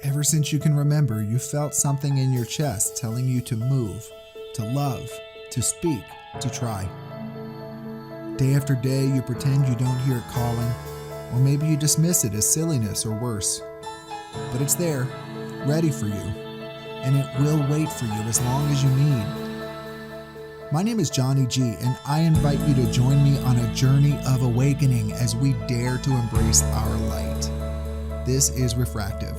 Ever since you can remember, you felt something in your chest telling you to move, to love, to speak, to try. Day after day, you pretend you don't hear it calling, or maybe you dismiss it as silliness or worse. But it's there, ready for you, and it will wait for you as long as you need. My name is Johnny G, and I invite you to join me on a journey of awakening as we dare to embrace our light. This is Refractive.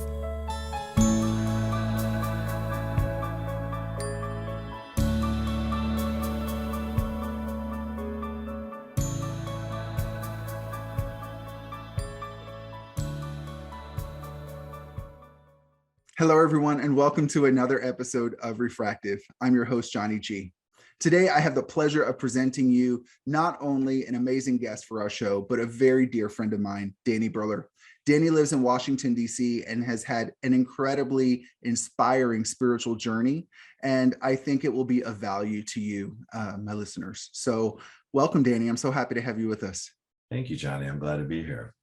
Hello, everyone, and welcome to another episode of Refractive. I'm your host, Johnny G. Today, I have the pleasure of presenting you not only an amazing guest for our show, but a very dear friend of mine, Danny Berler. Danny lives in Washington, D.C., and has had an incredibly inspiring spiritual journey, and I think it will be of value to you, my listeners. So welcome, Danny. I'm so happy to have you with us. Thank you, Johnny. I'm glad to be here.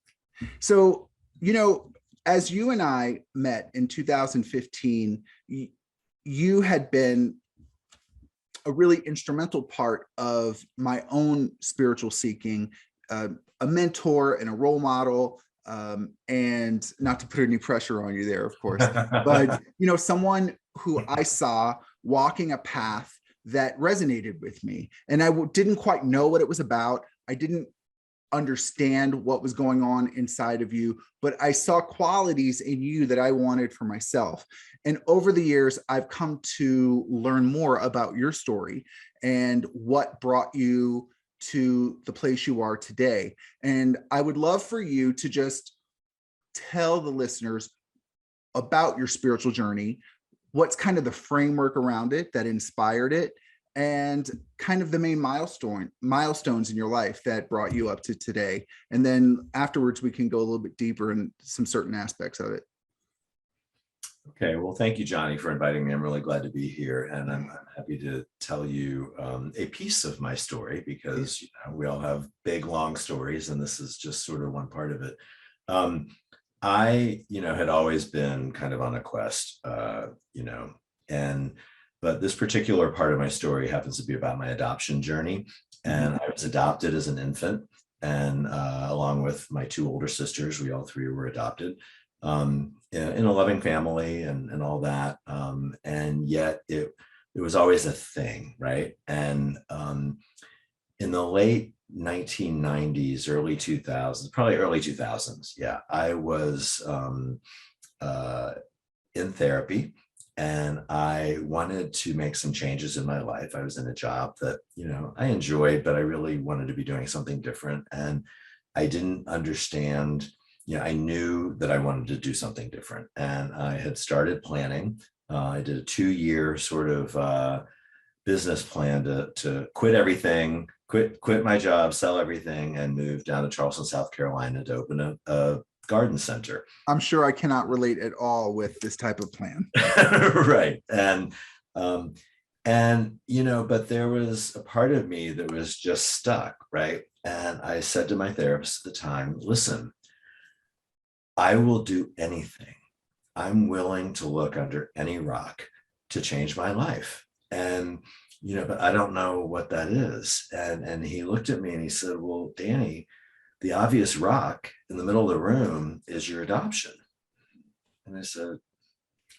So, as you and I met in 2015, you had been a really instrumental part of my own spiritual seeking, a mentor and a role model, and not to put any pressure on you there, of course, but someone who I saw walking a path that resonated with me, and I didn't quite know what it was about. I didn't understand what was going on inside of you, but I saw qualities in you that I wanted for myself. And over the years, I've come to learn more about your story and what brought you to the place you are today. And I would love for you to just tell the listeners about your spiritual journey, what's kind of the framework around it that inspired it, and kind of the main milestones in your life that brought you up to today. And then afterwards, we can go a little bit deeper in some certain aspects of it. Okay, well, thank you, Johnny, for inviting me. I'm really glad to be here, and I'm happy to tell you a piece of my story, because we all have big, long stories, and this is just sort of one part of it. I had always been kind of on a quest, but this particular part of my story happens to be about my adoption journey. And I was adopted as an infant, and along with my two older sisters, we all three were adopted in a loving family and all that. And yet it was always a thing, right? And in the late 1990s, early 2000s, probably early 2000s, I was in therapy. And I wanted to make some changes in my life. I was in a job that, I enjoyed, but I really wanted to be doing something different. And I didn't understand, I knew that I wanted to do something different. And I had started planning. I did a 2-year sort of business plan to quit everything, quit my job, sell everything, and move down to Charleston, South Carolina to open a garden center. I'm sure I cannot relate at all with this type of plan. Right. But there was a part of me that was just stuck, right? And I said to my therapist at the time, listen, I will do anything. I'm willing to look under any rock to change my life. And, but I don't know what that is. And he looked at me and he said, well, Danny, the obvious rock in the middle of the room is your adoption. And I said,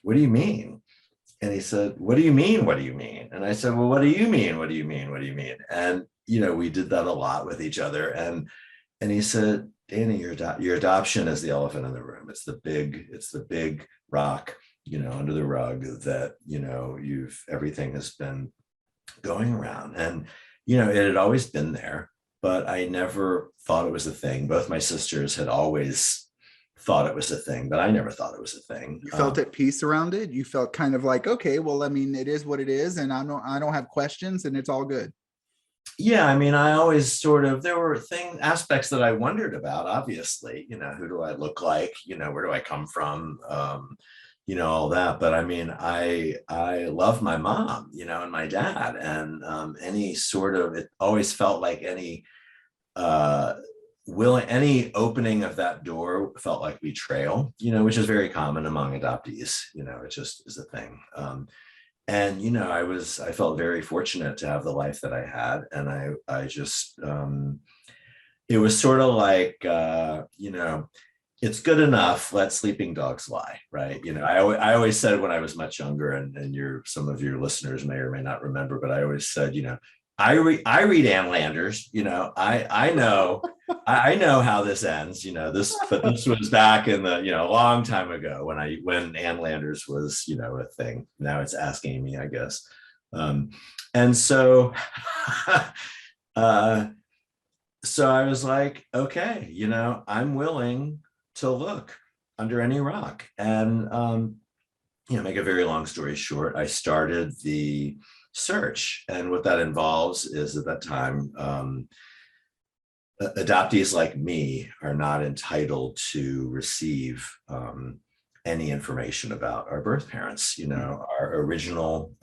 what do you mean? And he said, what do you mean? What do you mean? And I said, well, what do you mean? What do you mean? What do you mean? And, we did that a lot with each other. And he said, Danny, your adoption is the elephant in the room. It's the big rock, under the rug that, everything has been going around. And, it had always been there, but I never thought it was a thing. Both my sisters had always thought it was a thing, but I never thought it was a thing. You felt at peace around it? You felt kind of like, okay, well, it is what it is, and I don't have questions, and it's all good. Yeah, I always there were aspects that I wondered about, obviously, who do I look like? Where do I come from? All that. But I love my mom, and my dad, and it always felt like any any opening of that door felt like betrayal, which is very common among adoptees. It just is a thing. And I felt very fortunate to have the life that I had, and I just it was sort of like it's good enough. Let sleeping dogs lie, right? I always said when I was much younger, and some of your listeners may or may not remember, but I always said, I read Ann Landers. I know how this ends. But this was back in the a long time ago when Ann Landers was a thing. Now it's Ask Amy, I guess. And so, so I was like, okay, I'm willing to look under any rock. And make a very long story short, I started the search. And what that involves is, at that time, adoptees like me are not entitled to receive any information about our birth parents. Our original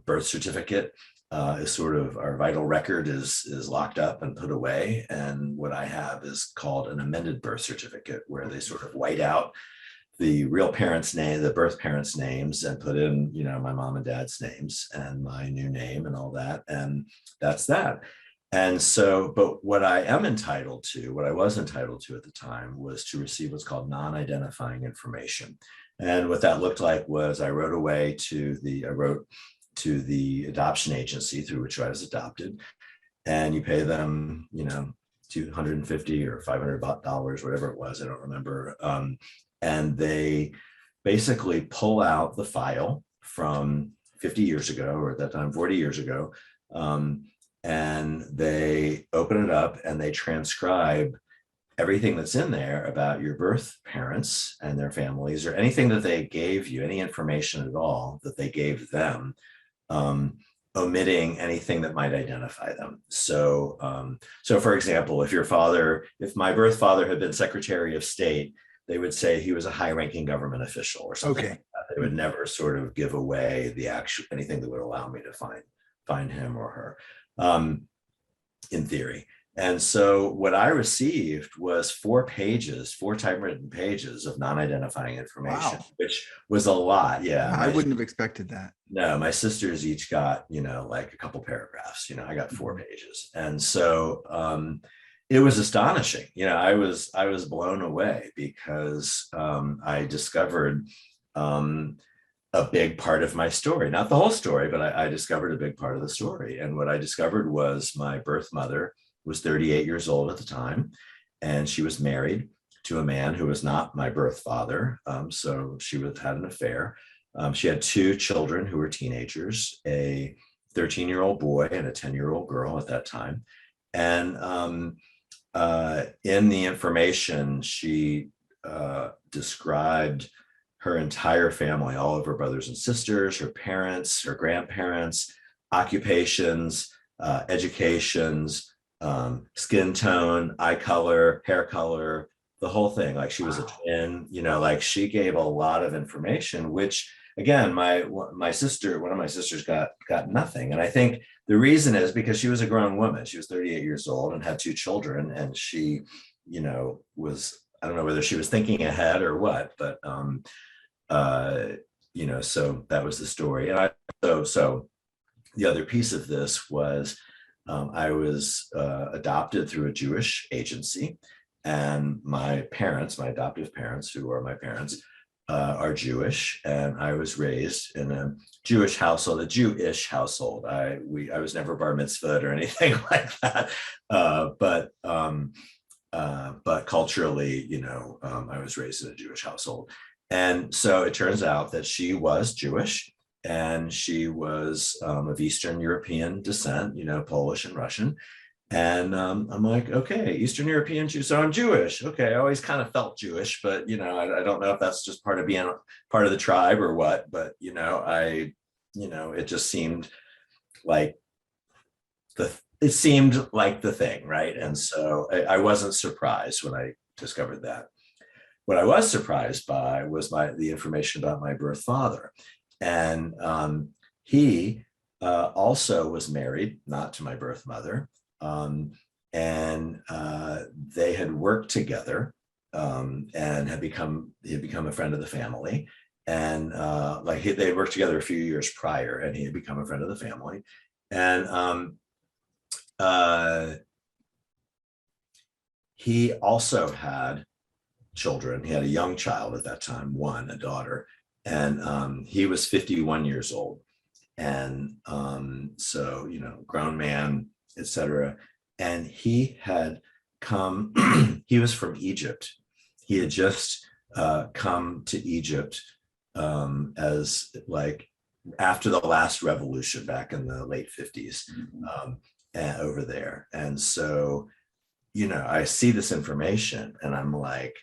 birth certificate is sort of our vital record is locked up and put away. And what I have is called an amended birth certificate, where they sort of white out the real parents' name, the birth parents' names, and put in, my mom and dad's names and my new name and all that. And that's that. And so, but what I was entitled to at the time, was to receive what's called non-identifying information. And what that looked like was I wrote to the adoption agency through which I was adopted, and you pay them, $250 or $500, whatever it was, I don't remember. And they basically pull out the file from 50 years ago, or at that time, 40 years ago. And they open it up and they transcribe everything that's in there about your birth parents and their families, or anything that they gave you, any information at all that they gave them, omitting anything that might identify them. So, for example, if my birth father had been Secretary of State, they would say he was a high-ranking government official or something. Okay. Like that. They would never sort of give away anything that would allow me to find him or her, in theory. And so what I received was 4 typewritten pages of non-identifying information. Wow. Which was a lot. Yeah. I wouldn't have expected that. No, my sisters each got, like a couple paragraphs. I got 4 pages. And so it was astonishing. I was blown away, because I discovered a big part of my story, not the whole story, but I discovered a big part of the story. And what I discovered was my birth mother was 38 years old at the time, and she was married to a man who was not my birth father. So she had an affair. She had 2 children who were teenagers, a 13-year-old boy and a 10-year-old girl at that time. And in the information, she described her entire family, all of her brothers and sisters, her parents, her grandparents, occupations, educations, skin tone, eye color, hair color, the whole thing. Like she was a twin, like she gave a lot of information, which again, one of my sisters got nothing. And I think the reason is because she was a grown woman. She was 38 years old and had 2 children. And she, I don't know whether she was thinking ahead or what, but, so that was the story. And so the other piece of this was, I was adopted through a Jewish agency, and my adoptive parents, who are my parents, are Jewish, and I was raised in a Jewish household, a Jewish household. I was never bar mitzvahed or anything like that, but culturally, I was raised in a Jewish household. And so it turns out that she was Jewish, and she was of Eastern European descent, Polish and Russian. And I'm like, okay, Eastern European Jew, so I'm Jewish. Okay, I always kind of felt Jewish, but I don't know if that's just part of being part of the tribe or what. But it just seemed like the thing, right? And so I wasn't surprised when I discovered that. What I was surprised by was the information about my birth father, and he also was married, not to my birth mother. and they had worked together, and he had become a friend of the family. And they had worked together a few years prior, and he had become a friend of the family. And he also had children. He had a young child at that time, a daughter, and he was 51 years old. And so, grown man, etc. And he had come, he was from Egypt. He had just come to Egypt as after the last revolution back in the late 50s, over there. And so, I see this information and I'm like,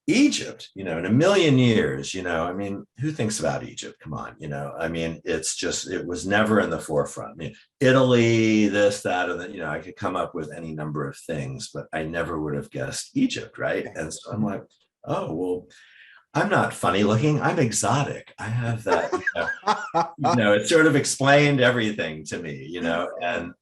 Egypt, in a million years, who thinks about Egypt? Come on, it was never in the forefront. Italy, this, that, and then, I could come up with any number of things, but I never would have guessed Egypt, right? And so I'm like, oh, well, I'm not funny looking, I'm exotic. I have that, it sort of explained everything to me, and,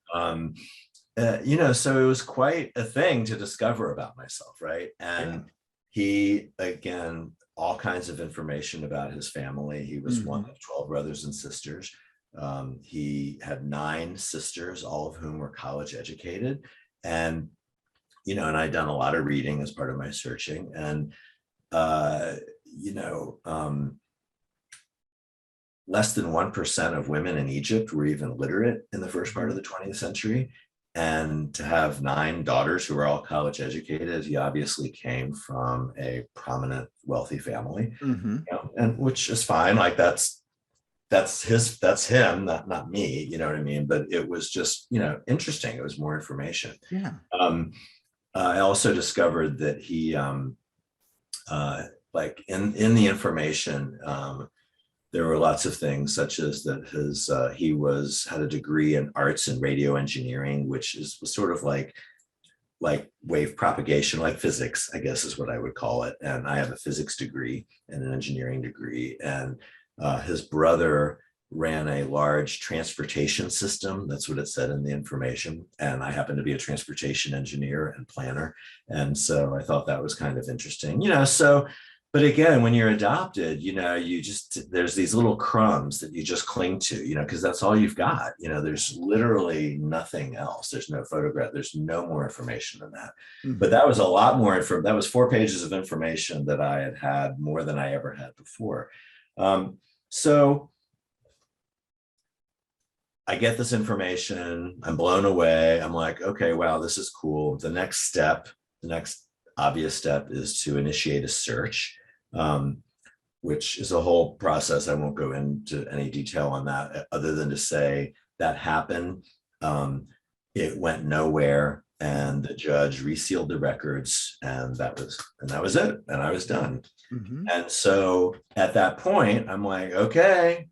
so it was quite a thing to discover about myself, right? And he, again, all kinds of information about his family. He was one of 12 brothers and sisters. He had 9 sisters, all of whom were college educated. And, and I'd done a lot of reading as part of my searching. And, less than 1% of women in Egypt were even literate in the first part of the 20th century. And to have 9 daughters who were all college educated, he obviously came from a prominent, wealthy family, and which is fine. Like that's him, not me. You know what I mean? But it was just, interesting. It was more information. Yeah. I also discovered that he, in the information, there were lots of things such as that he had a degree in arts and radio engineering, which was sort of like wave propagation, like physics, I guess is what I would call it. And I have a physics degree and an engineering degree. And his brother ran a large transportation system. That's what it said in the information. And I happen to be a transportation engineer and planner. And so I thought that was kind of interesting, but again, when you're adopted, there's these little crumbs that you just cling to, because that's all you've got. There's literally nothing else. There's no photograph. There's no more information than that. But that was a lot more that was 4 pages of information that I had more than I ever had before. So I get this information. I'm blown away. I'm like, okay, wow, this is cool. The next obvious step is to initiate a search, which is a whole process. I won't go into any detail on that other than to say that happened. It went nowhere, and the judge resealed the records, and that was it. And I was done. And so at that point, I'm like, okay,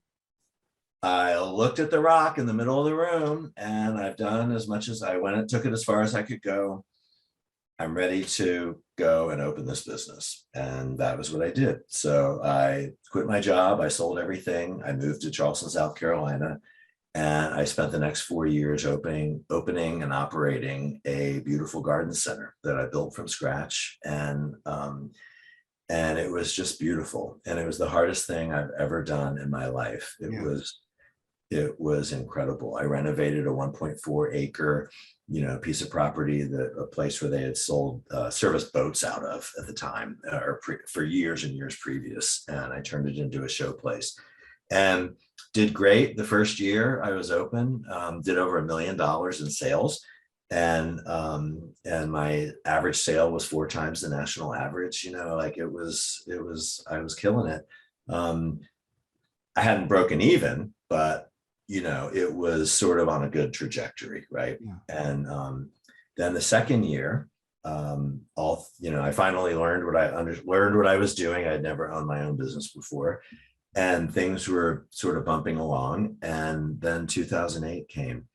I looked at the rock in the middle of the room, and I've done as much as I went. It took it as far as I could go. I'm ready to go and open this business. And that was what I did. So I quit my job. I sold everything. I moved to Charleston, South Carolina. And I spent the next 4 years opening and operating a beautiful garden center that I built from scratch. And it was just beautiful. And it was the hardest thing I've ever done in my life. It was incredible. I renovated a 1.4 acre piece of property, a place where they had sold service boats out of at the time, for years and years previous. And I turned it into a show place and did great. The first year I was open, did over $1 million in sales. And my average sale was 4 times the national average, I was killing it. I hadn't broken even, but it was sort of on a good trajectory, right? Yeah. And then the second year, I finally learned what I was doing. I'd never owned my own business before, and things were sort of bumping along. And then 2008 came,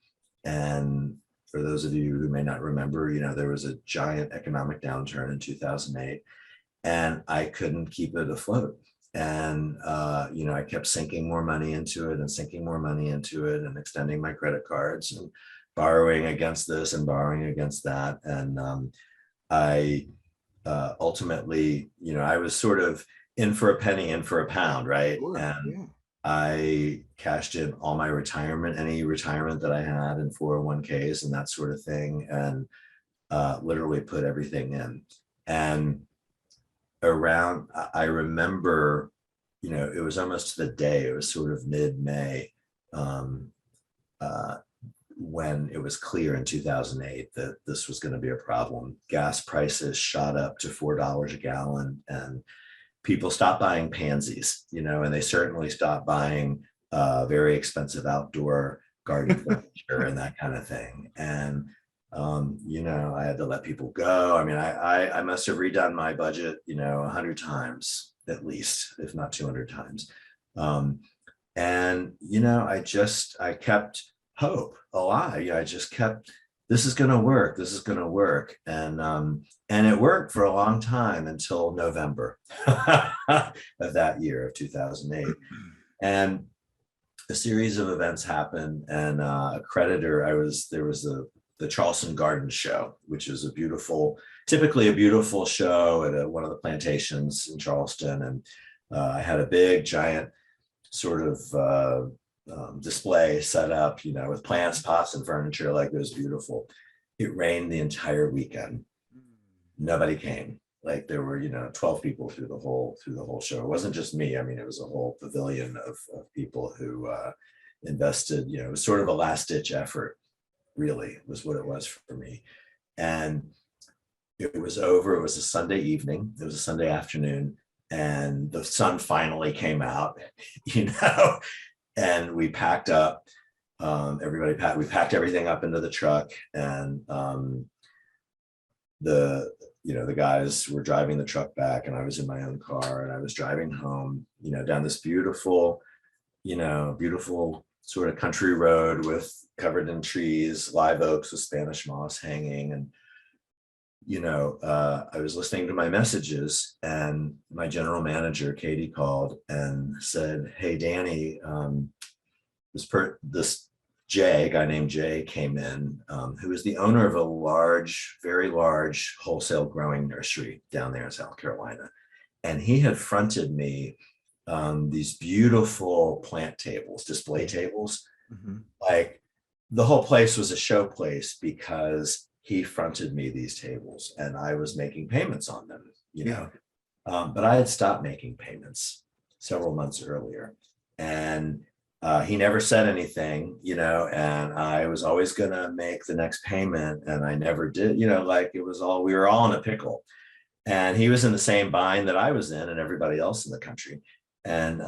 and for those of you who may not remember, there was a giant economic downturn in 2008, and I couldn't keep it afloat. And, I kept sinking more money into it and extending my credit cards and borrowing against this and borrowing against that. And I ultimately, I was sort of in for a penny, in for a pound, right? Sure. And Yeah. I cashed in all my retirement, any retirement that I had in 401ks and that sort of thing, and literally put everything in. And I remember, it was almost to the day, it was sort of mid-May, um, uh, when it was clear in 2008 that this was going to be a problem. Gas prices shot up to $4 a gallon, and people stopped buying pansies, and they certainly stopped buying very expensive outdoor garden furniture and that kind of thing. And I had to let people go. I mean, I must have redone my budget, 100 times at least, if not 200 times. And I kept hope alive. I just kept, this is going to work. This is going to work. And it worked for a long time until November of that year of 2008. And a series of events happened, and a creditor, there was the Charleston Garden Show, which is typically a beautiful show at one of the plantations in Charleston. And I had a big, giant sort of display set up, with plants, pots, and furniture. Like, it was beautiful. It rained the entire weekend. Nobody came. Like, there were 12 people through the whole show. It wasn't just me. I mean, it was a whole pavilion of people who invested. It was sort of a last ditch effort, really, was what it was for me. And it was over. It was a Sunday evening. It was a Sunday afternoon, and the sun finally came out. And we packed up. We packed everything up into the truck, and the guys were driving the truck back, and I was in my own car, and I was driving home, down this beautiful sort of country road covered in trees, live oaks with Spanish moss hanging. And, I was listening to my messages, and my general manager, Katie, called and said, "Hey, Danny, this guy named Jay came in, who is the owner of a very large wholesale growing nursery down there in South Carolina. And he had fronted me these beautiful plant tables, display tables. Mm-hmm. Like, the whole place was a show place because he fronted me these tables, and I was making payments on them, but I had stopped making payments several months earlier. And he never said anything, and I was always going to make the next payment, and I never did, we were all in a pickle. And he was in the same bind that I was in, and everybody else in the country. And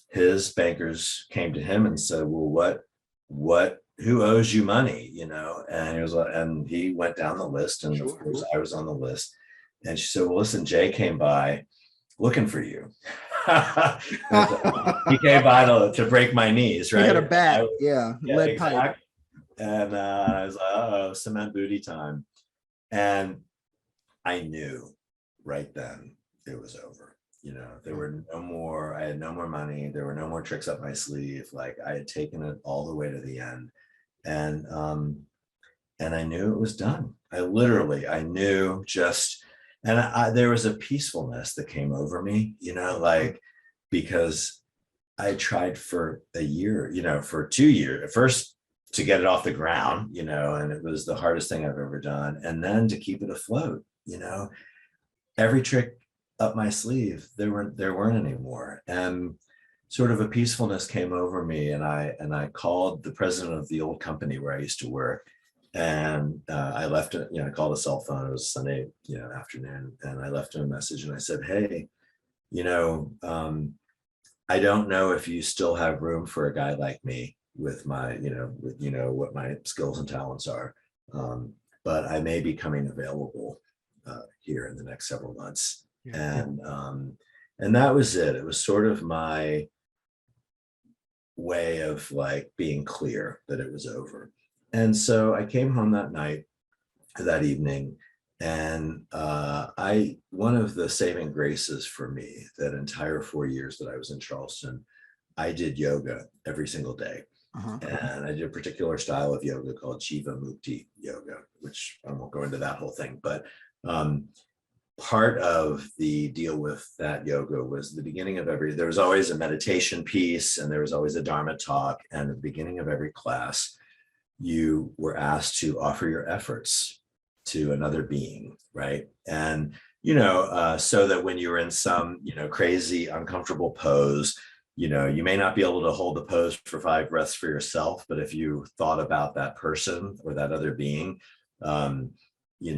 his bankers came to him and said, "Well, who owes you money?" And he went down the list, and of course I was on the list. And she said, "Well, listen, Jay came by looking for you." He came by to break my knees, right? He had a bat, lead exactly. pipe. And I was like, "Oh, cement booty time." And I knew right then it was over. There were no more, I had no more money. There were no more tricks up my sleeve. Like, I had taken it all the way to the end. And I knew it was done. I knew there was a peacefulness that came over me, because I tried for a year, for 2 years, at first to get it off the ground, and it was the hardest thing I've ever done. And then to keep it afloat, every trick up my sleeve, there weren't any more. And sort of a peacefulness came over me. And I called the president of the old company where I used to work. And I left it, I called a cell phone. It was Sunday, afternoon. And I left him a message, and I said, "Hey, I don't know if you still have room for a guy like me with my, what my skills and talents are. But I may be coming available here in the next several months." And that was it. It was sort of my way of like being clear that it was over. And so I came home that evening, and one of the saving graces for me, that entire 4 years that I was in Charleston, I did yoga every single day. Uh-huh. And I did a particular style of yoga called Jiva Mukti yoga, which I won't go into that whole thing, but part of the deal with that yoga was the beginning of there was always a meditation piece and there was always a Dharma talk. And at the beginning of every class, you were asked to offer your efforts to another being, right? And, so that when you were in some, crazy, uncomfortable pose, you may not be able to hold the pose for 5 breaths for yourself, but if you thought about that person or that other being, you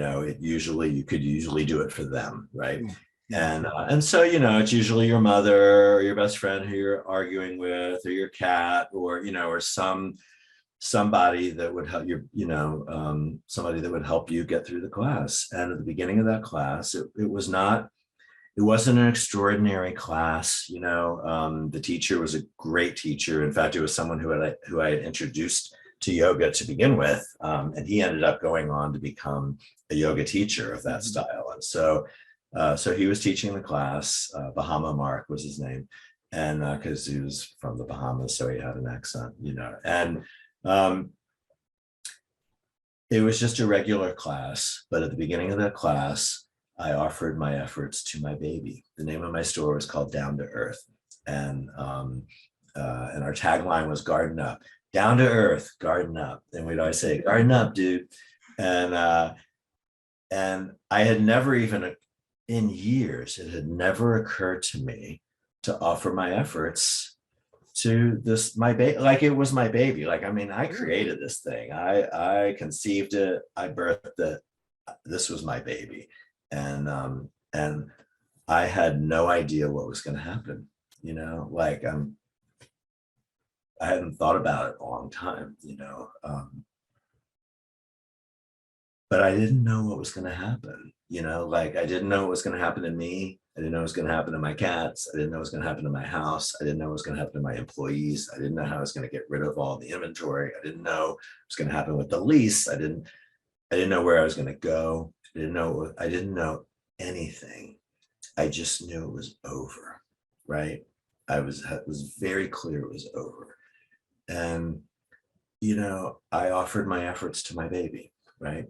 could usually do it for them, right? Yeah. Yeah. And so, it's usually your mother or your best friend who you're arguing with, or your cat, or, or somebody that would help you, somebody that would help you get through the class. And at the beginning of that class, it wasn't an extraordinary class. The teacher was a great teacher. In fact, it was someone who I had introduced to yoga to begin with. And he ended up going on to become a yoga teacher of that style. And so he was teaching the class. Bahama Mark was his name. And because he was from the Bahamas, so he had an accent, and it was just a regular class. But at the beginning of that class, I offered my efforts to my baby. The name of my store was called Down to Earth. And our tagline was Garden Up. Down to earth, garden up. And we'd always say, garden up, dude. And I had never even, in years, it had never occurred to me to offer my efforts to my baby. Like it was my baby. Like, I mean, I created this thing. I conceived it. I birthed it. This was my baby. And I had no idea what was going to happen. I hadn't thought about it in a long time, but I didn't know what was going to happen, I didn't know what was going to happen to me. I didn't know what was going to happen to my cats. I didn't know what was going to happen to my house. I didn't know what was going to happen to my employees. I didn't know how I was going to get rid of all the inventory. I didn't know what was going to happen with the lease. I didn't know where I was going to go. I didn't know anything. I just knew it was over, right? It was very clear it was over. And, I offered my efforts to my baby, right?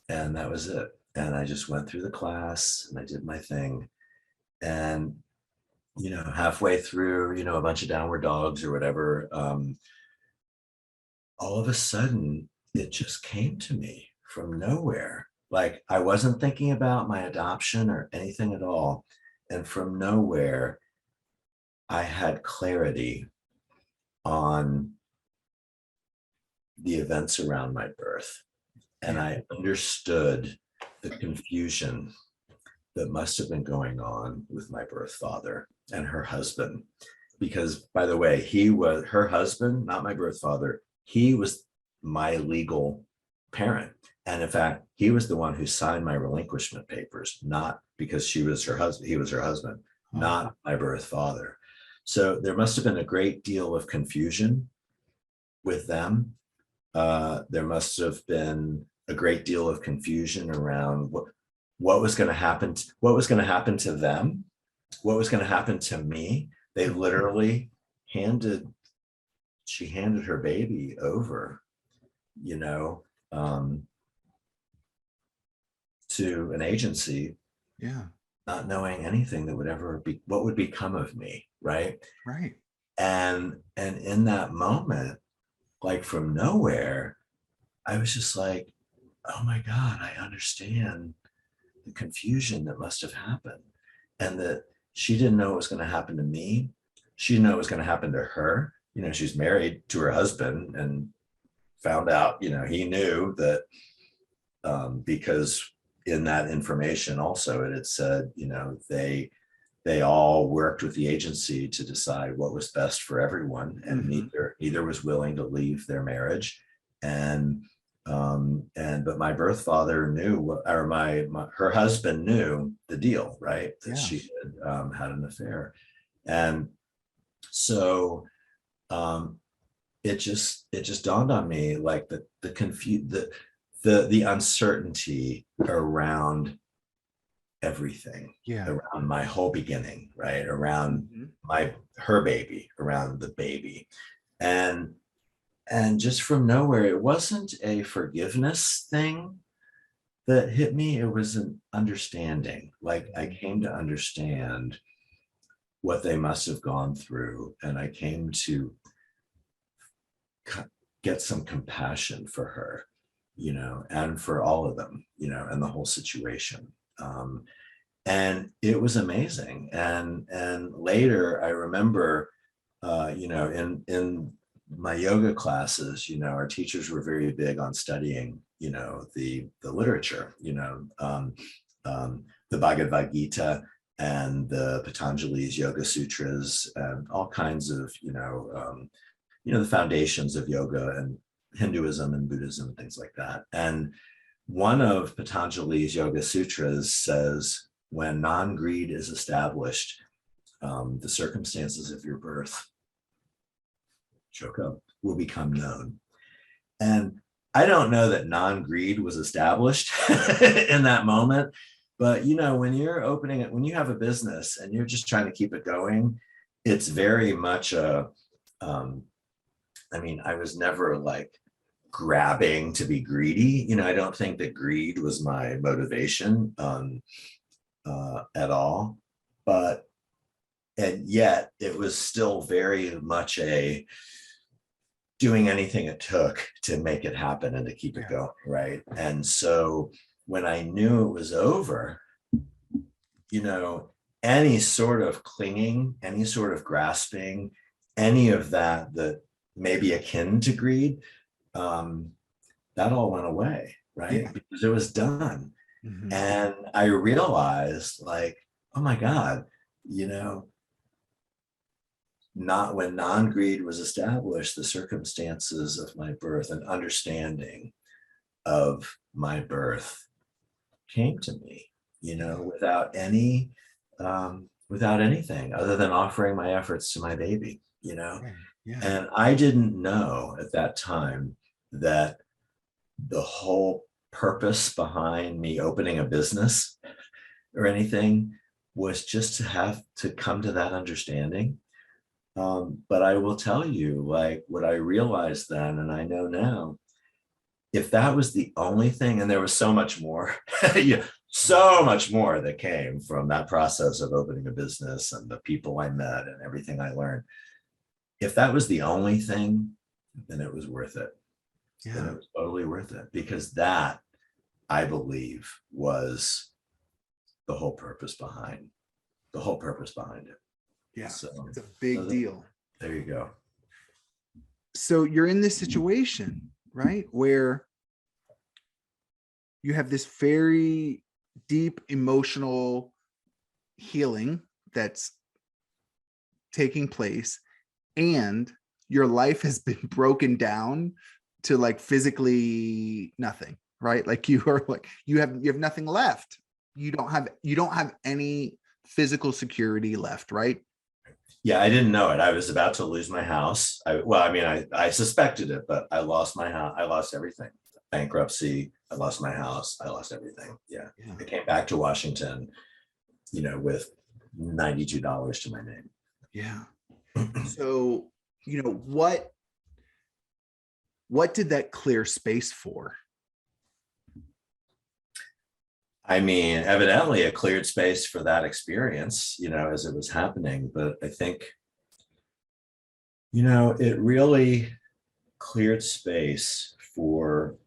And that was it. And I just went through the class and I did my thing. And, halfway through, a bunch of downward dogs or whatever, all of a sudden, it just came to me from nowhere. Like I wasn't thinking about my adoption or anything at all. And from nowhere, I had clarity on the events around my birth. And I understood the confusion that must have been going on with my birth father and her husband. Because, by the way, he was her husband, not my birth father. He was my legal parent. And in fact, he was the one who signed my relinquishment papers, not because she was her husband. He was her husband, not my birth father. So there must have been a great deal of confusion with them. There must have been a great deal of confusion around what was going to happen, what was going to happen to them, what was going to happen to me. They literally she handed her baby over, to an agency, not knowing anything that would ever be, what would become of me, right? Right. And in that moment, like from nowhere, I was just like, oh my God, I understand the confusion that must have happened. And that she didn't know what was going to happen to me. She didn't know what was going to happen to her. She's married to her husband and found out, he knew that because in that information also it had said, they all worked with the agency to decide what was best for everyone, and neither was willing to leave their marriage. But my birth father knew, or her husband knew the deal, right? That she had had an affair. And so it just dawned on me, like the uncertainty around everything, around my whole beginning, right? Around her baby, around the baby. And and just from nowhere, it wasn't a forgiveness thing that hit me. It was an understanding. Like I came to understand what they must have gone through. And I came to get some compassion for her, and for all of them, and the whole situation. And it was amazing. And later I remember, in my yoga classes, our teachers were very big on studying, the literature, the Bhagavad Gita and the Patanjali's Yoga Sutras and all kinds of, the foundations of yoga and Hinduism and Buddhism and things like that. And one of Patanjali's Yoga Sutras says, when non-greed is established, the circumstances of your birth, Shoko, will become known. And I don't know that non-greed was established in that moment, but when you're opening it, when you have a business and you're just trying to keep it going, it's very much I was never like grabbing to be greedy. I don't think that greed was my motivation at all, and yet it was still very much a doing anything it took to make it happen and to keep it going, right? And so when I knew it was over, any sort of clinging, any sort of grasping, any of that may be akin to greed, that all went away, right? Yeah. Because it was done. Mm-hmm. And I realized, like, oh my God, not when non-greed was established, the circumstances of my birth and understanding of my birth came to me, without anything other than offering my efforts to my baby, Right. Yeah. And I didn't know at that time that the whole purpose behind me opening a business or anything was just to have to come to that understanding. But I will tell you, like, what I realized then, and I know now, if that was the only thing, and there was so much more, so much more that came from that process of opening a business and the people I met and everything I learned. If that was the only thing, then it was worth it. Yeah. Then it was totally worth it, because that, I believe, was the whole purpose behind it. Yeah. So it's a big deal. There you go. So you're in this situation, right, where you have this very deep emotional healing that's taking place, and your life has been broken down to like physically nothing, right? Like you are like, you have nothing left. You don't have any physical security left, right? Yeah, I didn't know it. I was about to lose my house. I suspected it, but I lost my house. I lost everything. Bankruptcy. I lost my house. I lost everything. Yeah. I came back to Washington, with $92 to my name. Yeah. So, what did that clear space for? I mean, evidently it cleared space for that experience, as it was happening. But I think, it really cleared space for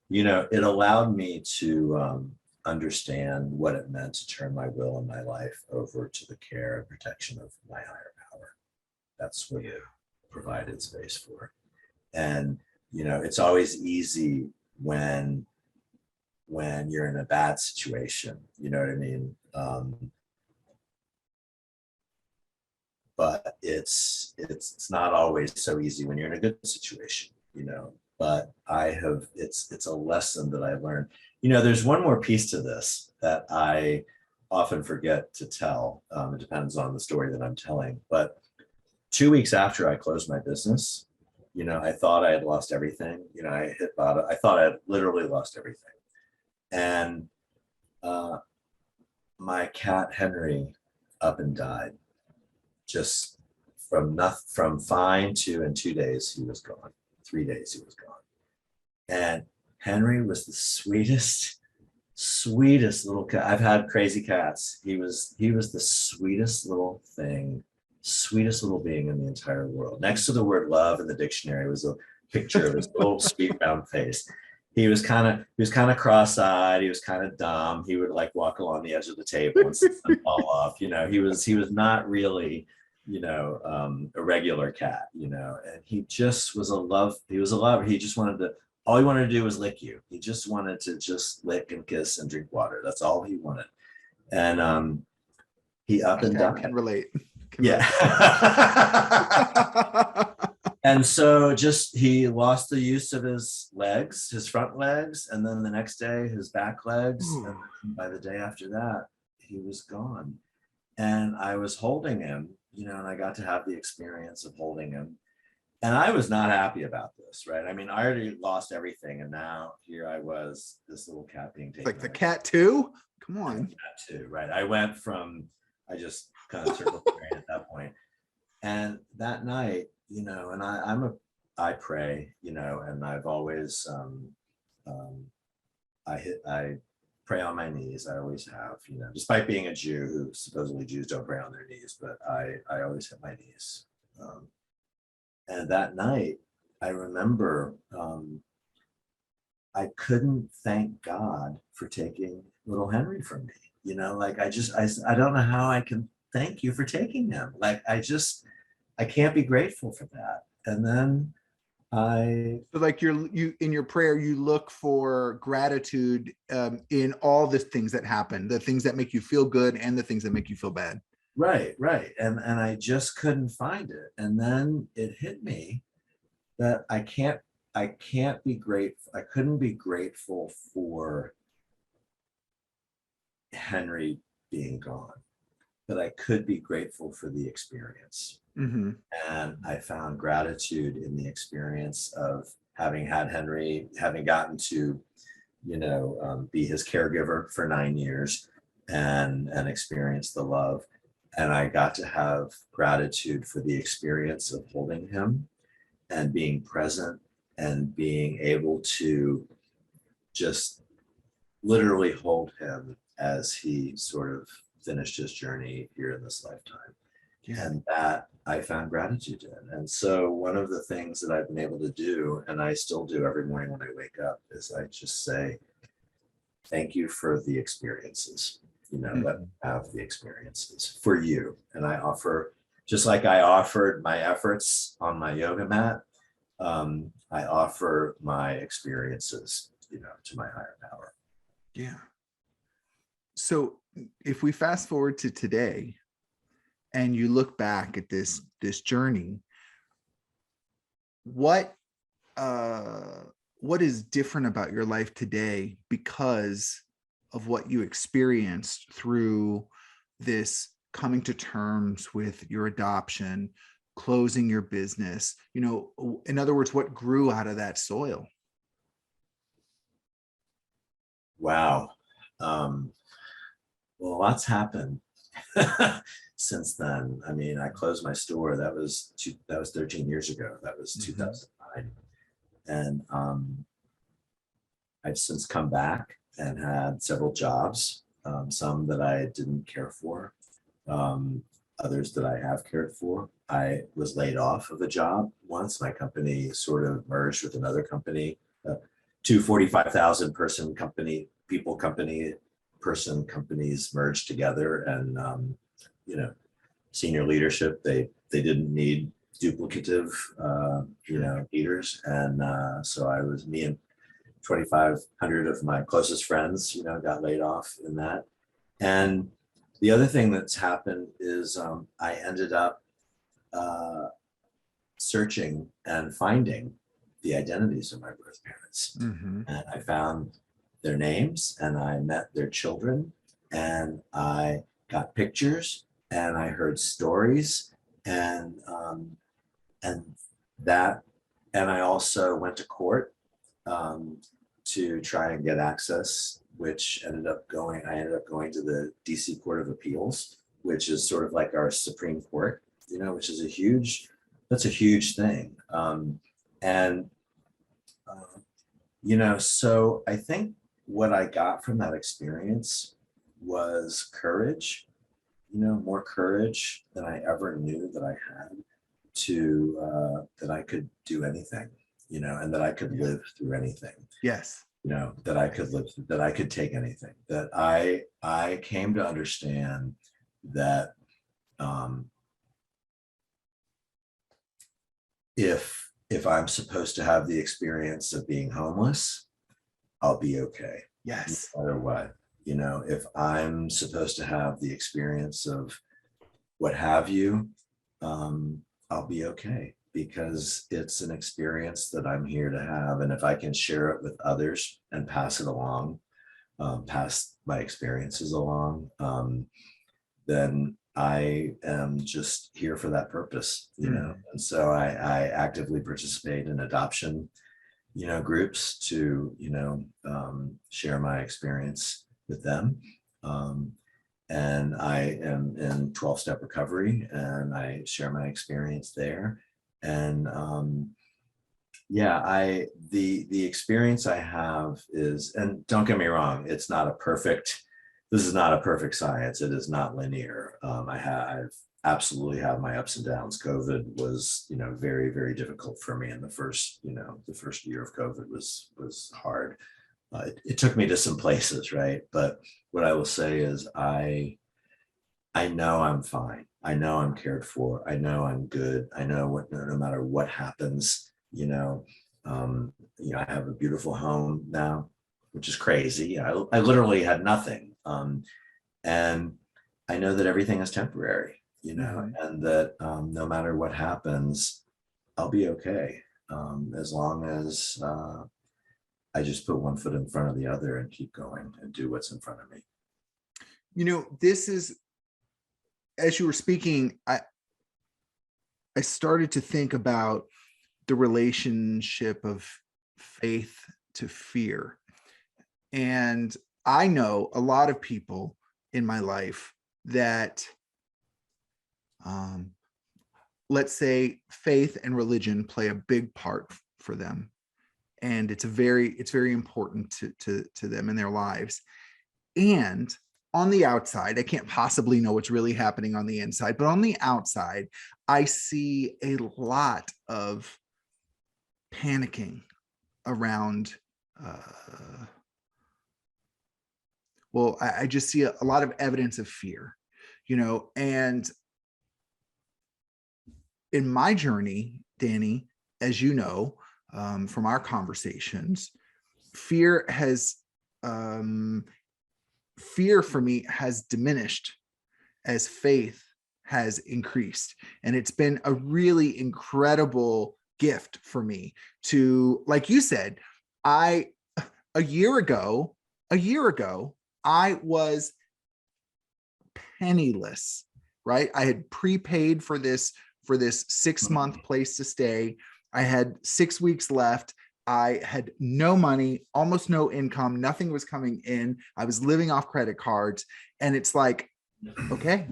it allowed me to understand what it meant to turn my will and my life over to the care and protection of my higher power. That's what it provided space for. And, it's always easy when you're in a bad situation, you know what I mean? But it's not always so easy when you're in a good situation, but it's a lesson that I learned. There's one more piece to this that I often forget to tell. It depends on the story that I'm telling, but 2 weeks after I closed my business, I thought I had lost everything. I hit bottom. I thought I had literally lost everything. And my cat Henry up and died. just from fine to in 2 days he was gone. 3 days he was gone. And Henry was the sweetest little cat. I've had crazy cats. He was the sweetest little thing, sweetest little being in the entire world. Next to the word love in the dictionary was a picture of his little sweet round face. He was kind of cross-eyed. He was kind of dumb. He would like walk along the edge of the table and fall off. You know, he was not really, a regular cat, and he just was a love. He was a lover. He just wanted to, all he wanted to do was lick you. He just wanted to just lick and kiss and drink water. That's all he wanted. And he up and died. Can relate. Yeah. And so just he lost the use of his legs, his front legs, and then the next day his back legs. And by the day after that, he was gone. And I was holding him, and I got to have the experience of holding him. And I was not happy about this, right? I mean, I already lost everything, and now here I was, this little cat being taken. Like the cat too? Come on. Cat too, right? I just kind of circled the drain at that point. And that night, and I pray, and I've always, I pray on my knees. I always have, despite being a Jew who supposedly Jews don't pray on their knees, but I always hit my knees. And that night, I remember I couldn't thank God for taking little Henry from me. I don't know how I can thank you for taking him. I can't be grateful for that. And then like you in your prayer, you look for gratitude in all the things that happen, the things that make you feel good and the things that make you feel bad. Right. And I just couldn't find it. And then it hit me that I can't be grateful. I couldn't be grateful for Henry being gone, but I could be grateful for the experience. Mm-hmm. And I found gratitude in the experience of having had Henry, having gotten to, be his caregiver for 9 years and experience the love. And I got to have gratitude for the experience of holding him and being present and being able to just literally hold him as he sort of finished his journey here in this lifetime. Yeah. And that I found gratitude in. And so one of the things that I've been able to do, and I still do every morning when I wake up, is I just say, thank you for the experiences. Let me have the experiences for you. And I offer, just like I offered my efforts on my yoga mat, I offer my experiences, to my higher power. Yeah. So if we fast forward to today and you look back at this journey, what is different about your life today because of what you experienced through this coming to terms with your adoption, closing your business? In other words, what grew out of that soil? Wow. Well, lots happened since then. I mean, I closed my store. That was 13 years ago. That was 2009. And I've since come back and had several jobs, some that I didn't care for, others that I have cared for. I was laid off of a job once. My company sort of merged with another company, two 45,000 person companies merged together, and senior leadership, they didn't need duplicative leaders, and so me and 2,500 of my closest friends got laid off in that. And the other thing that's happened is I ended up searching and finding the identities of my birth parents. And I found their names, and I met their children, and I got pictures, and I heard stories, and I also went to court to try and get access, which I ended up going to the DC Court of Appeals, which is sort of like our Supreme Court. which is that's a huge thing. And, so I think what I got from that experience was courage, more courage than I ever knew that I had that I could do anything, and that I could live through anything. Yes. That I could live, that I could take anything, that I came to understand that if I'm supposed to have the experience of being homeless, I'll be okay. Yes. No matter what. If I'm supposed to have the experience of what have you, I'll be okay, because it's an experience that I'm here to have. And if I can share it with others and pass it along, pass my experiences along, then I am just here for that purpose, And so I actively participate in adoption, groups to, share my experience with them. And I am in 12-step recovery, and I share my experience there. And the experience I have is, and don't get me wrong, this is not a perfect science. It is not linear. I've absolutely have my ups and downs. COVID was, very, very difficult for me. And the first year of COVID was hard. It took me to some places, right? But what I will say is I know I'm fine. I know I'm cared for. I know I'm good. I know no matter what happens, I have a beautiful home now, which is crazy. I literally had nothing. And I know that everything is temporary, and that no matter what happens, I'll be okay. As long as I just put one foot in front of the other and keep going and do what's in front of me. This is, as you were speaking, I started to think about the relationship of faith to fear. And I know a lot of people in my life that, let's say, faith and religion play a big part for them. And it's very important to them in their lives. And on the outside, I can't possibly know what's really happening on the inside, but on the outside, I see a lot of panicking around, I just see a lot of evidence of fear, and in my journey, Danny, as you know, from our conversations, fear for me has diminished as faith has increased. And it's been a really incredible gift for me to, like you said, a year ago, I was penniless, right? I had prepaid for this 6-month place to stay. I had 6 weeks left. I had no money, almost no income. Nothing was coming in. I was living off credit cards. And it's like, okay,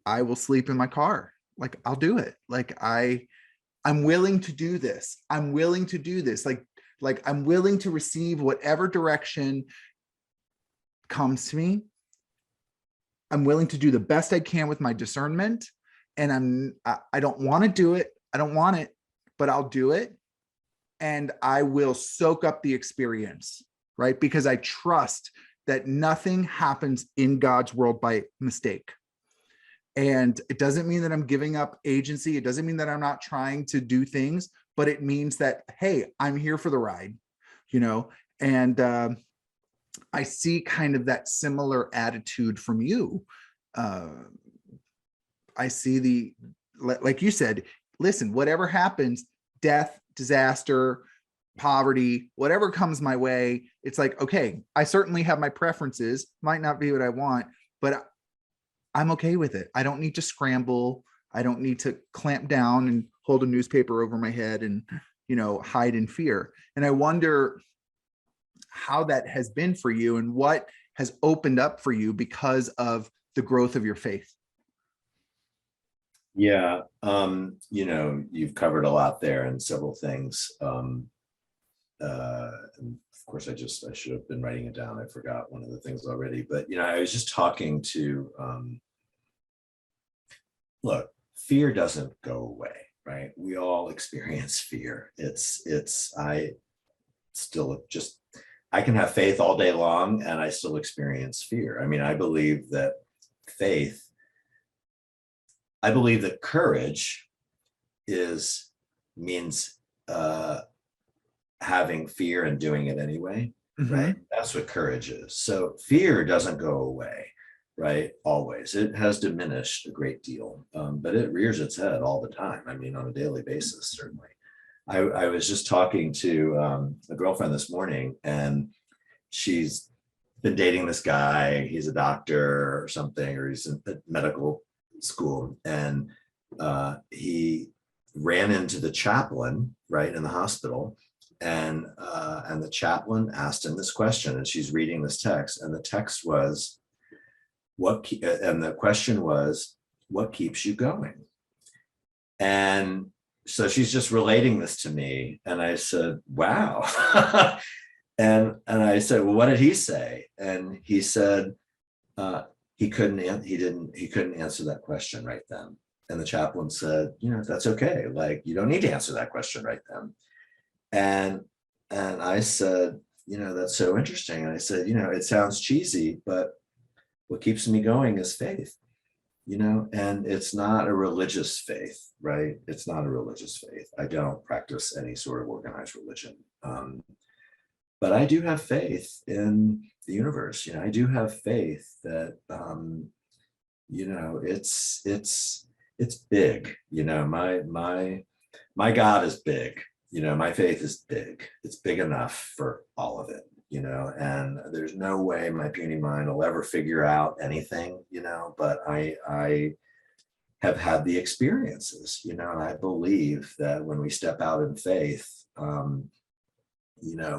I will sleep in my car. Like, I'll do it. Like, I'm willing to do this. I'm willing to do this. Like I'm willing to receive whatever direction comes to me. I'm willing to do the best I can with my discernment. And I don't want to do it. I don't want it, but I'll do it. And I will soak up the experience, right? Because I trust that nothing happens in God's world by mistake. And it doesn't mean that I'm giving up agency. It doesn't mean that I'm not trying to do things, but it means that, hey, I'm here for the ride, and I see kind of that similar attitude from you. I see like you said, listen, whatever happens, death, disaster, poverty, whatever comes my way, it's like, okay, I certainly have my preferences, might not be what I want, but I'm okay with it. I don't need to scramble. I don't need to clamp down and hold a newspaper over my head and, hide in fear. And I wonder how that has been for you and what has opened up for you because of the growth of your faith. Yeah. You've covered a lot there and several things. And of course, I should have been writing it down. I forgot one of the things already, but I was just talking to, look, fear doesn't go away, right? We all experience fear. I still just, I can have faith all day long and I still experience fear. I mean, faith, I believe that courage means having fear and doing it anyway, right? That's what courage is. So fear doesn't go away, right? Always. It has diminished a great deal, but it rears its head all the time. I mean, on a daily basis, certainly. I was just talking to a girlfriend this morning, and she's been dating this guy. He's a doctor or something, or he's in medical school, and he ran into the chaplain right in the hospital, and the chaplain asked him this question, and she's reading this text, and the text was, and the question was, what keeps you going? And so she's just relating this to me, and I said, wow. and I said, well, what did he say? And he said he couldn't answer that question right then. And the chaplain said, that's okay, like, you don't need to answer that question right then. And I said, that's so interesting. And I said, it sounds cheesy, but what keeps me going is faith, and it's not a religious faith, right? It's not a religious faith. I don't practice any sort of organized religion. But I do have faith in the universe. I do have faith that, it's big. My God is big. My faith is big. It's big enough for all of it, and there's no way my puny mind will ever figure out anything, but I have had the experiences, and I believe that when we step out in faith,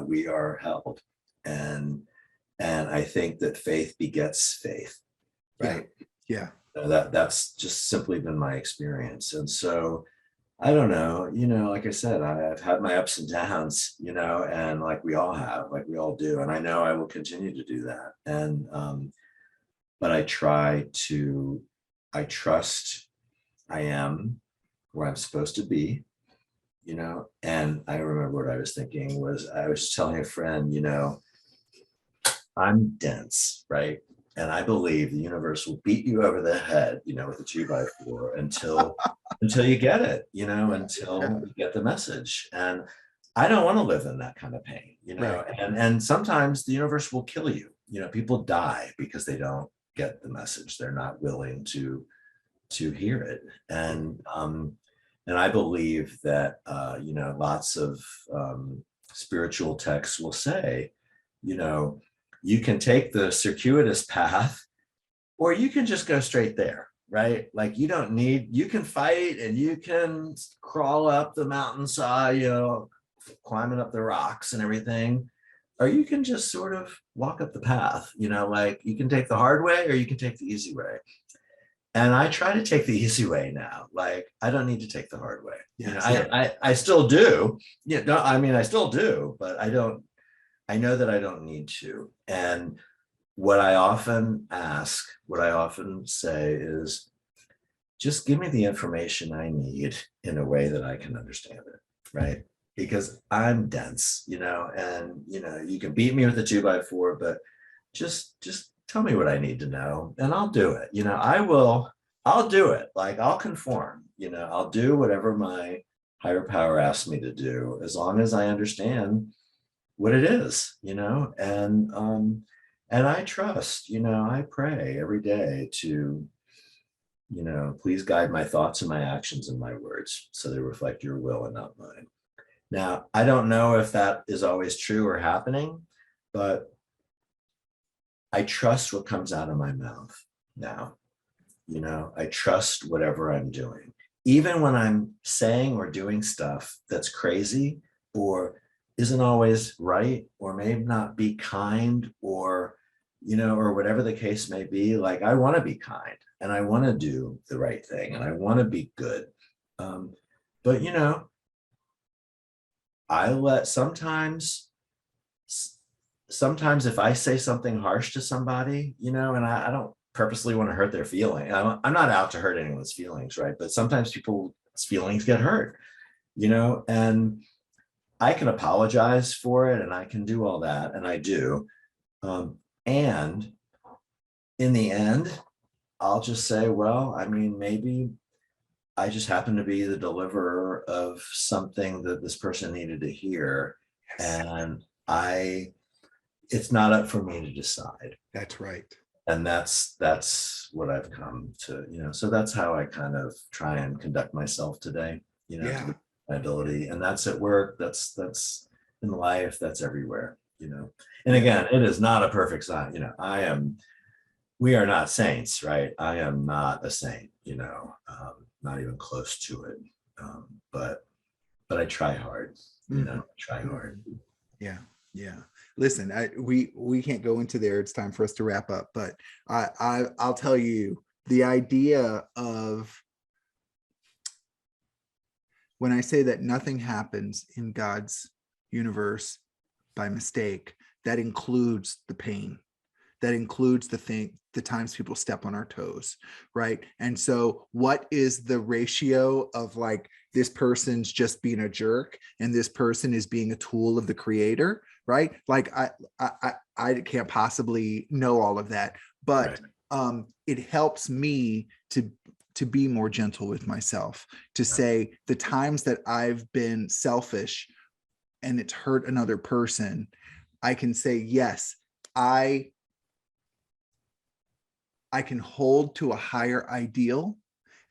we are held. And I think that faith begets faith, right? Yeah. That's just simply been my experience. And so I don't know, like I said, I've had my ups and downs, and like we all have, like we all do. And I know I will continue to do that. And, but I trust I am where I'm supposed to be, and I remember what I was thinking was, I was telling a friend, I'm dense, right? And I believe the universe will beat you over the head, with a 2x4 until you get it, until you get the message. And I don't want to live in that kind of pain, Right. and sometimes the universe will kill you. People die because they don't get the message. They're not willing to hear it. And I believe that, lots of spiritual texts will say, you can take the circuitous path, or you can just go straight there, right? Like, you can fight and you can crawl up the mountainside, climbing up the rocks and everything, or you can just sort of walk up the path, like, you can take the hard way or you can take the easy way. And I try to take the easy way now. Like, I don't need to take the hard way. I still do. I still do, but I know that I don't need to. And what I often say is, just give me the information I need in a way that I can understand it, right? Because I'm dense, and you can beat me with a 2x4, but just tell me what I need to know and I'll do it. I'll do it. Like, I'll conform, I'll do whatever my higher power asks me to do, as long as I understand what it is, and I trust, I pray every day to, please guide my thoughts and my actions and my words so they reflect your will and not mine. Now, I don't know if that is always true or happening, but I trust what comes out of my mouth now. I trust whatever I'm doing, even when I'm saying or doing stuff that's crazy or isn't always right, or may not be kind, or, or whatever the case may be, like I want to be kind and I want to do the right thing and I want to be good. But I let sometimes if I say something harsh to somebody, and I don't purposely want to hurt their feeling. I'm not out to hurt anyone's feelings, right? But sometimes people's feelings get hurt, and I can apologize for it and I can do all that, and I do. And in the end, I'll just say, well, I mean, maybe I just happen to be the deliverer of something that this person needed to hear. Yes. And it's not up for me to decide. That's right. And that's what I've come to, so that's how I kind of try and conduct myself today, to the my ability. And that's at work, that's in life, that's everywhere, And again, it is not a perfect sign, we are not saints, right? I am not a saint, not even close to it. But I try hard, try hard. Yeah. Yeah. Listen, we can't go into there. It's time for us to wrap up, but I'll tell you the idea of when I say that nothing happens in God's universe by mistake, that includes the pain. That includes the times people step on our toes, right? And so what is the ratio of like this person's just being a jerk and this person is being a tool of the creator, right? Like I can't possibly know all of that, but it helps me to be more gentle with myself, to say the times that I've been selfish and it's hurt another person, I can say, yes, I can hold to a higher ideal,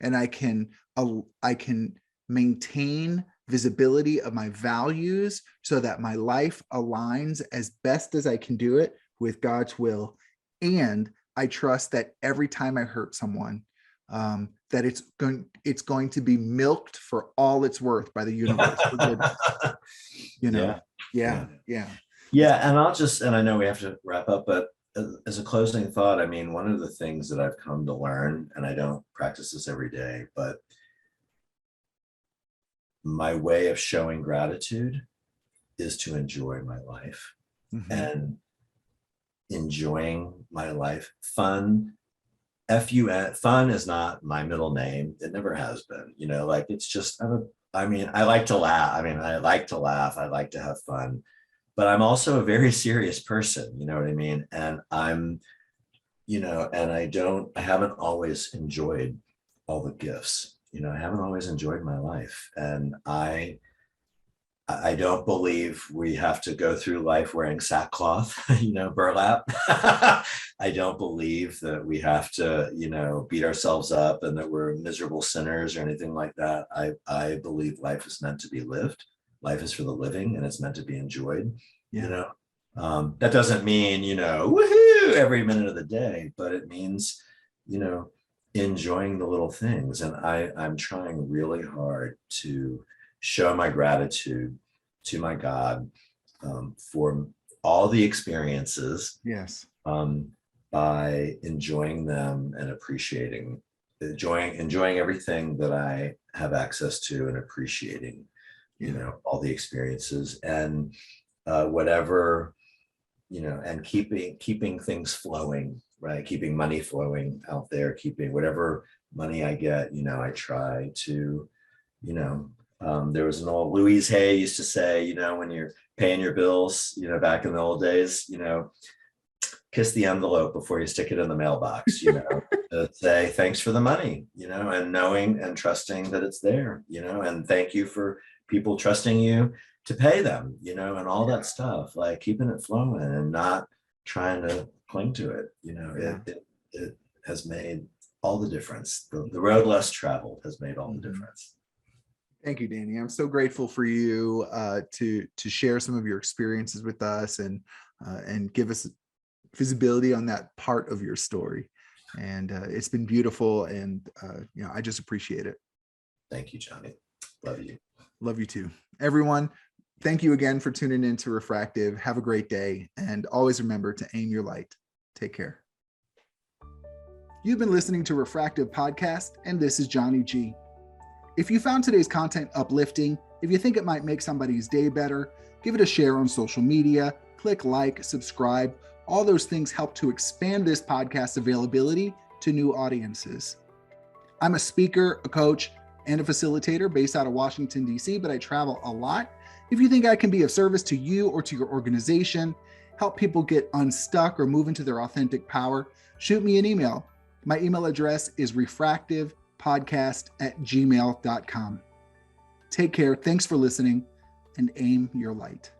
and I can maintain visibility of my values so that my life aligns as best as I can do it with God's will. And I trust that every time I hurt someone, that it's going to be milked for all it's worth by the universe. Yeah. And I know we have to wrap up, but as a closing thought, I mean, one of the things that I've come to learn, and I don't practice this every day, but my way of showing gratitude is to enjoy my life. And enjoying my life. Fun is not my middle name. It never has been, like it's just, I like to laugh. I like to have fun, but I'm also a very serious person, you know what I mean? And I'm, and I haven't always enjoyed all the gifts, I haven't always enjoyed my life. And I don't believe we have to go through life wearing sackcloth, burlap. I don't believe that we have to, beat ourselves up and that we're miserable sinners or anything like that. I believe life is meant to be lived. Life is for the living and it's meant to be enjoyed. That doesn't mean, woohoo every minute of the day, but it means, enjoying the little things. And I'm trying really hard to show my gratitude to my God for all the experiences. Yes. By enjoying them and enjoying everything that I have access to and appreciating, all the experiences and whatever, and keeping things flowing, right? Keeping money flowing out there, keeping whatever money I get, I try to, there was an old Louise Hay used to say, when you're paying your bills, back in the old days, kiss the envelope before you stick it in the mailbox, to say thanks for the money, and knowing and trusting that it's there, and thank you for people trusting you to pay them, and all that stuff, like keeping it flowing and not trying to cling to it. It has made all the difference. The road less traveled has made all the difference. Thank you, Danny. I'm so grateful for you to share some of your experiences with us and give us visibility on that part of your story. And it's been beautiful. And I just appreciate it. Thank you, Johnny. Love you. Love you too. Everyone, thank you again for tuning in to Refractive. Have a great day. And always remember to aim your light. Take care. You've been listening to Refractive Podcast, and this is Johnny G. If you found today's content uplifting, if you think it might make somebody's day better, give it a share on social media, click like, subscribe. All those things help to expand this podcast's availability to new audiences. I'm a speaker, a coach, and a facilitator based out of Washington, D.C., but I travel a lot. If you think I can be of service to you or to your organization, help people get unstuck or move into their authentic power, shoot me an email. My email address is refractivepodcast@gmail.com. Take care. Thanks for listening, and aim your light.